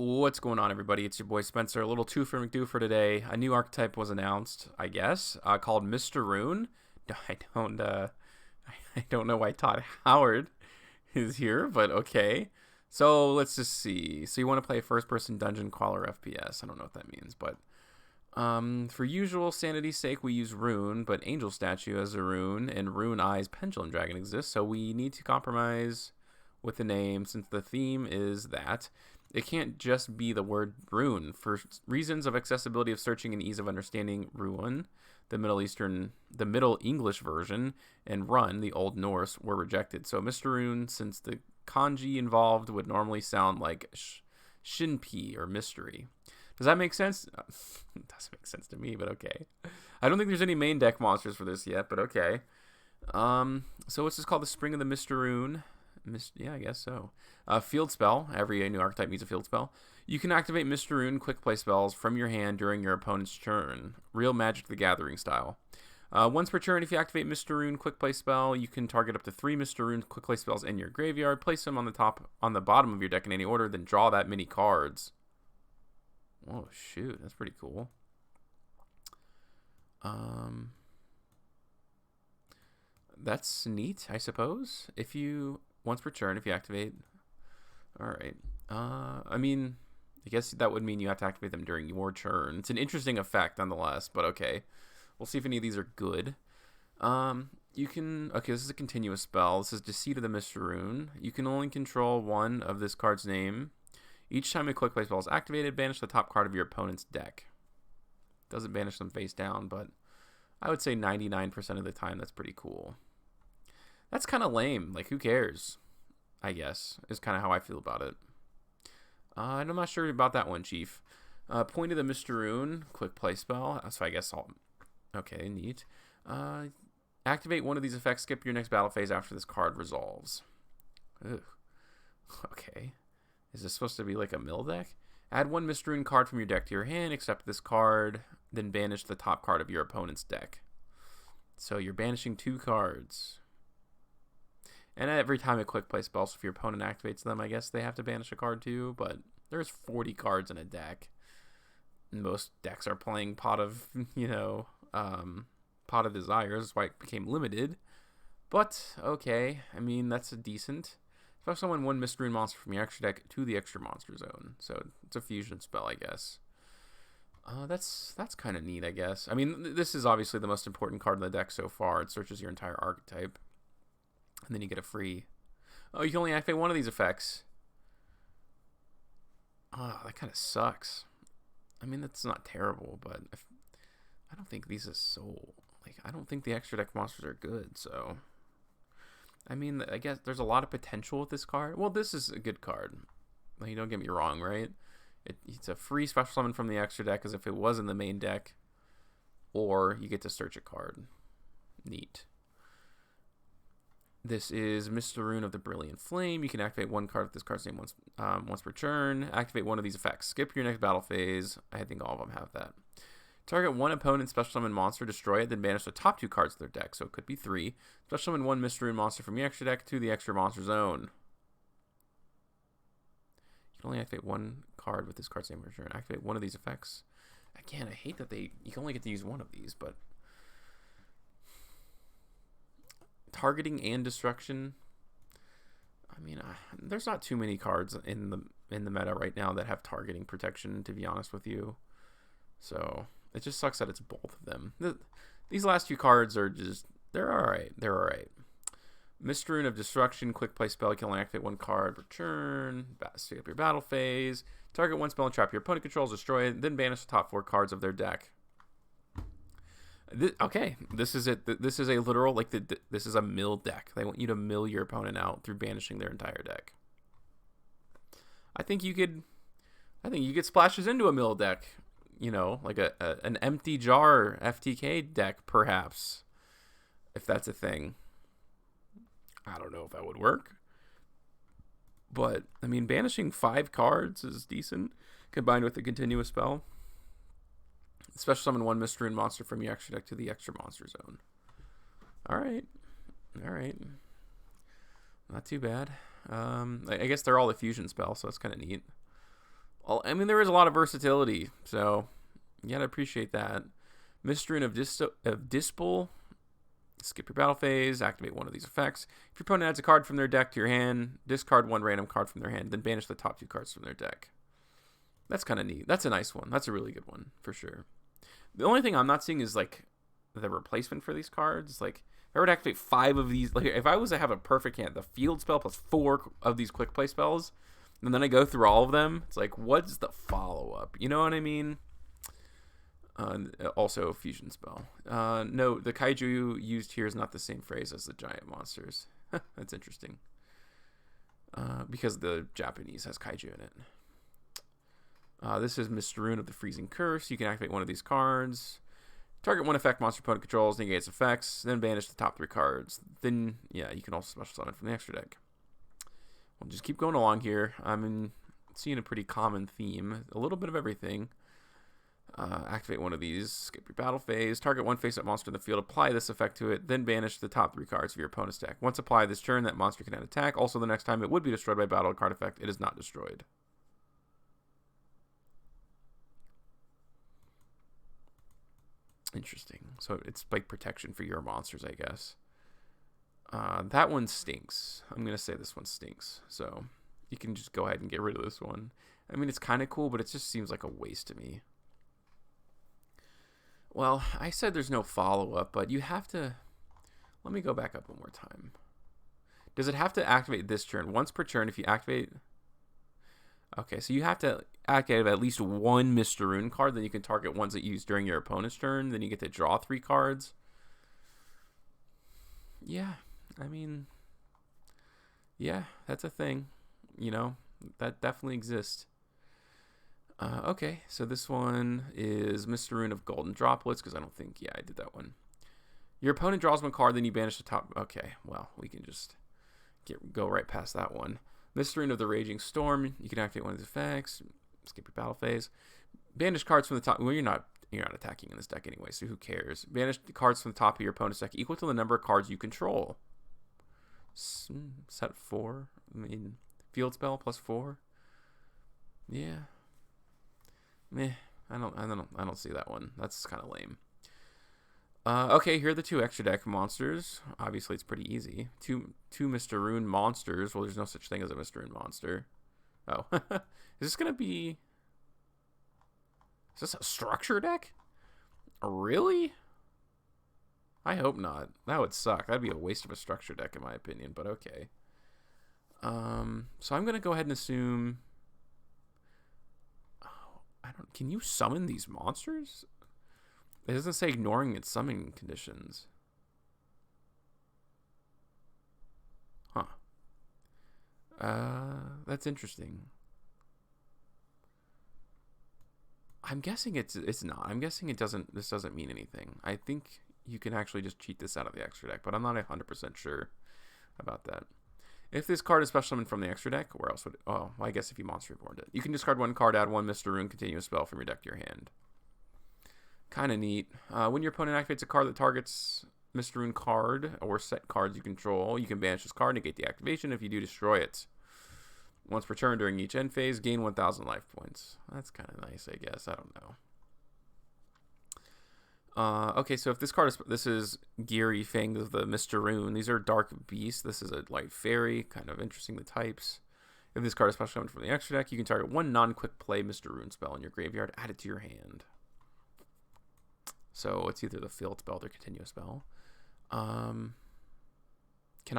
What's going on, everybody? It's your boy Spencer. A little two for McDo for today. A new archetype was announced, I guess, called Mysterune. I don't, uh, I don't know why Todd Howard is here, but okay. So let's just see. So you want to play first-person dungeon crawler FPS? I don't know what that means, but for usual sanity's sake, we use Rune, but Angel Statue as a rune, and Rune Eyes Pendulum Dragon exists, so we need to compromise with the name since the theme is that. It can't just be the word rune. For reasons of accessibility of searching and ease of understanding, ruin, the Middle English version, and run, the Old Norse, were rejected. So Mysterune, since the kanji involved would normally sound like shinpi or mystery. Does that make sense? It doesn't make sense to me, but okay. I don't think there's any main deck monsters for this yet, but okay. So it's just called the Spring of the Mysterune. Yeah, I guess so. Field spell. Every new archetype needs a field spell. You can activate Mysterune quick play spells from your hand during your opponent's turn. Real Magic the Gathering style. Once per turn, if you activate Mysterune quick play spell, you can target up to 3 Mysterune quick play spells in your graveyard. Place them on the bottom of your deck in any order, then draw that many cards. Oh shoot, that's pretty cool. That's neat, I suppose. Once per turn, if you activate. Alright. I mean, I guess that would mean you have to activate them during your turn. It's an interesting effect, nonetheless, but okay. We'll see if any of these are good. Okay, this is a continuous spell. This is Deceit of the Mysterune. You can only control one of this card's name. Each time a quick play spell is activated, banish the top card of your opponent's deck. Doesn't banish them face down, but I would say 99% of the time that's pretty cool. That's kind of lame. Like, who cares? I guess, is kind of how I feel about it. And I'm not sure about that one, Chief. Point of the Mysterune, quick play spell. So I guess I'll... Okay, neat. Activate one of these effects. Skip your next battle phase after this card resolves. Ugh. Okay. Is this supposed to be like a mill deck? Add one Mysterune card from your deck to your hand, except this card, then banish the top card of your opponent's deck. So you're banishing 2 cards. And every time a quick play spell, so if your opponent activates them, I guess they have to banish a card too, but there's 40 cards in a deck. Most decks are playing Pot of Desires, that's why it became limited. But, okay, I mean, that's a decent. Especially when one Mysterune monster from your extra deck to the extra monster zone. So it's a fusion spell, I guess. That's kind of neat, I guess. I mean, this is obviously the most important card in the deck so far. It searches your entire archetype. And then you get a free... Oh, you can only activate one of these effects. Oh, that kind of sucks. I mean, that's not terrible, but I don't think these are so... Like, I don't think the extra deck monsters are good, so... I mean, I guess there's a lot of potential with this card. Well, this is a good card. Like, don't get me wrong, right? It's a free special summon from the extra deck as if it was in the main deck. Or you get to search a card. Neat. This is Mysterune of the Brilliant Flame. You can activate one card with this card's name once per turn. Activate one of these effects. Skip your next battle phase. I think all of them have that. Target one opponent special summon monster, destroy it, then banish the top 2 cards of their deck. So it could be 3. Special summon one Mysterune monster from your extra deck to the extra monster zone. You can only activate one card with this card's name per turn. Activate one of these effects. Again, I hate that you can only get to use one of these, but... Targeting and destruction. I mean, there's not too many cards in the meta right now that have targeting protection, to be honest with you. So it just sucks that it's both of them. These last 2 cards are just they're all right. They're all right. Mysterune of Destruction, quick play spell. You can only activate one card per turn. Skip your battle phase. Target one spell and trap your opponent controls. Destroy it. Then banish the top 4 cards of their deck. Okay, this is it. This is a literal, like, this is a mill deck. They want you to mill your opponent out through banishing their entire deck. I think you could splashes into a mill deck. You know, like an empty jar FTK deck, perhaps. If that's a thing. I don't know if that would work. But, I mean, banishing 5 cards is decent, combined with a continuous spell. Special summon one Mysterune monster from your extra deck to the extra monster zone. Alright. Not too bad. I guess they're all a fusion spell, so it's kind of neat. Well, I mean, there is a lot of versatility, so you gotta appreciate that. Mysterune of Dispel. Skip your battle phase, activate one of these effects. If your opponent adds a card from their deck to your hand, discard one random card from their hand, then banish the top 2 cards from their deck. That's kind of neat. That's a nice one. That's a really good one, for sure. The only thing I'm not seeing is, like, the replacement for these cards. Like, if I were to activate 5 of these, like, if I was to have a perfect hand, the field spell plus 4 of these quick play spells, and then I go through all of them, it's like, what's the follow-up? You know what I mean? Also a fusion spell. No, the kaiju used here is not the same phrase as the giant monsters. That's interesting. Because the Japanese has kaiju in it. This is Mysterune of the Freezing Curse. You can activate one of these cards. Target one effect monster opponent controls, negate its effects, then banish the top 3 cards. Then, yeah, you can also special summon from the extra deck. We'll just keep going along here. I'm seeing a pretty common theme. A little bit of everything. Activate one of these, skip your battle phase, target one face-up monster in the field, apply this effect to it, then banish the top 3 cards of your opponent's deck. Once applied this turn, that monster can add attack. Also, the next time it would be destroyed by battle card effect, it is not destroyed. Interesting. So it's like protection for your monsters, I guess. That one stinks. I'm going to say this one stinks. So you can just go ahead and get rid of this one. I mean, it's kind of cool, but it just seems like a waste to me. Well, I said there's no follow-up, but you have to... Let me go back up one more time. Does it have to activate this turn? Once per turn, if you activate... Okay, so you have to activate at least one Mysterune card, then you can target ones that you use during your opponent's turn, then you get to draw 3 cards. Yeah, I mean... Yeah, that's a thing. You know, that definitely exists. Okay, so this one is Mysterune of Golden Droplets, because I don't think, yeah, I did that one. Your opponent draws 1 card, then you banish the top. Okay, well, we can just go right past that one. Mysterune of the Raging Storm, you can activate one of these effects, skip your battle phase. Banish cards from the top. Well, you're not attacking in this deck anyway, so who cares? Banish the cards from the top of your opponent's deck equal to the number of cards you control. Set 4. I mean, field spell plus 4. Yeah. Meh, I don't see that one. That's kind of lame. Okay, here are the 2 extra deck monsters. Obviously, it's pretty easy. Two Mysterune monsters. Well, there's no such thing as a Mysterune monster. Oh, is this gonna be? Is this a structure deck? Really? I hope not. That would suck. That'd be a waste of a structure deck, in my opinion. But okay. So I'm gonna go ahead and assume. Can you summon these monsters? It doesn't say ignoring its summoning conditions. Huh. That's interesting. I'm guessing it's not. I'm guessing this doesn't mean anything. I think you can actually just cheat this out of the extra deck, but I'm not 100% sure about that. If this card is special summoned from the extra deck, where else would it? Oh, well, I guess if you monster reborned it. You can discard 1 card, add 1 Mysterune continuous spell from your deck to your hand. Kind of neat. When your opponent activates a card that targets Mysterune card or set cards you control, you can banish this card, negate the activation. If you do, destroy it. Once per turn during each end phase, gain 1,000 life points. That's kind of nice, I guess. I don't know. Okay, so if this card is... This is Geary Fangs of the Mysterune. These are Dark Beasts. This is a Light Fairy. Kind of interesting, the types. If this card is special summoned from the extra deck, you can target 1 non-quick play Mysterune spell in your graveyard. Add it to your hand. So it's either the field spell or the continuous spell. Cannot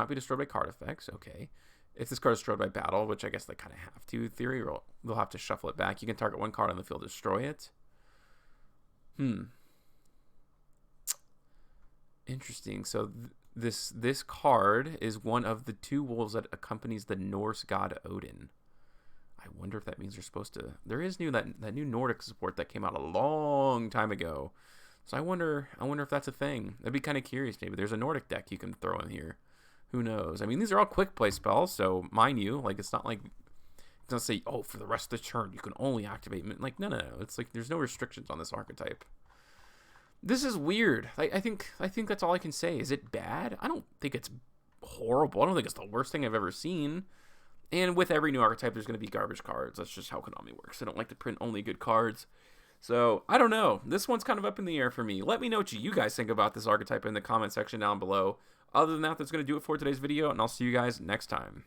be destroyed by card effects. Okay. If this card is destroyed by battle, which I guess they kind of have to, in theory, they'll have to shuffle it back. You can target 1 card on the field, destroy it. Interesting. So this card is one of the 2 wolves that accompanies the Norse god Odin. I wonder if that means they're supposed to... There is that new Nordic support that came out a long time ago. So I wonder if that's a thing. That'd be kind of curious. Maybe there's a Nordic deck you can throw in here. Who knows? I mean, these are all quick play spells, so mind you, like it's not like it doesn't say, oh, for the rest of the turn you can only activate. Like no. It's like there's no restrictions on this archetype. This is weird. I think that's all I can say. Is it bad? I don't think it's horrible. I don't think it's the worst thing I've ever seen. And with every new archetype, there's going to be garbage cards. That's just how Konami works. They don't like to print only good cards. So, I don't know. This one's kind of up in the air for me. Let me know what you guys think about this archetype in the comment section down below. Other than that, that's going to do it for today's video, and I'll see you guys next time.